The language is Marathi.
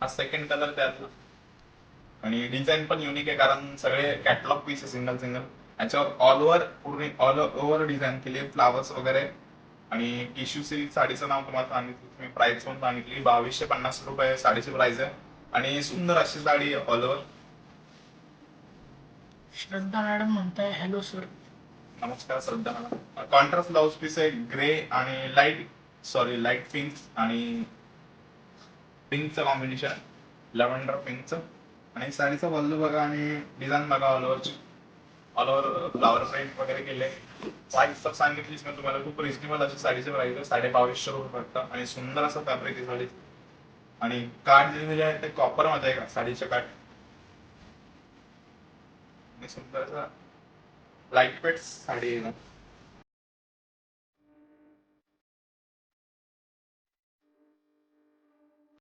हा सेकंड कलर त्यातला. आणि डिझाईन पण युनिक आहे कारण सगळे कॅटलॉग पीस आहे सिंगल सिंगल. याच्यावर ऑल ओव्हर पूर्ण ऑल ओव्हर डिझाईन केली, फ्लावर्स वगैरे. आणि टिश्यू सिल्क साडीचं नाव तुम्हाला सांगितलं, मी प्राइस पण सांगितली, 2250 रुपये साडीची प्राइस आहे. आणि सुंदर अशी साडी ऑल ओव्हर. श्रद्धा मॅडम म्हणताय हॅलो सर. नमस्कार श्रद्धा मॅडम. कॉन्ट्रास्ट ब्लाउज पीस आहे, ग्रे आणि लाईट पिंक आणि पिंकचं कॉम्बिनेशन, लव्हेंडर पिंकचं. आणि साडीचा पल्लू बघा आणि डिझाईन बघा ऑल ओव्हरची. ऑल ओव्हर फ्लावर प्रिंट वगैरे केले. प्राइस तर सांगितलीच मी तुम्हाला, खूप रिजनेबल अशी साडीची प्राइस आहे, 2250 रुपये फक्त. आणि सुंदर असं फॅब्रिक आहे साडी. आणि काठ जे दिले आहे ते कॉपर मध्ये आहे का साडीच्या काठ. आणि सुंदर असं लाईट वेट साडी आहे ना.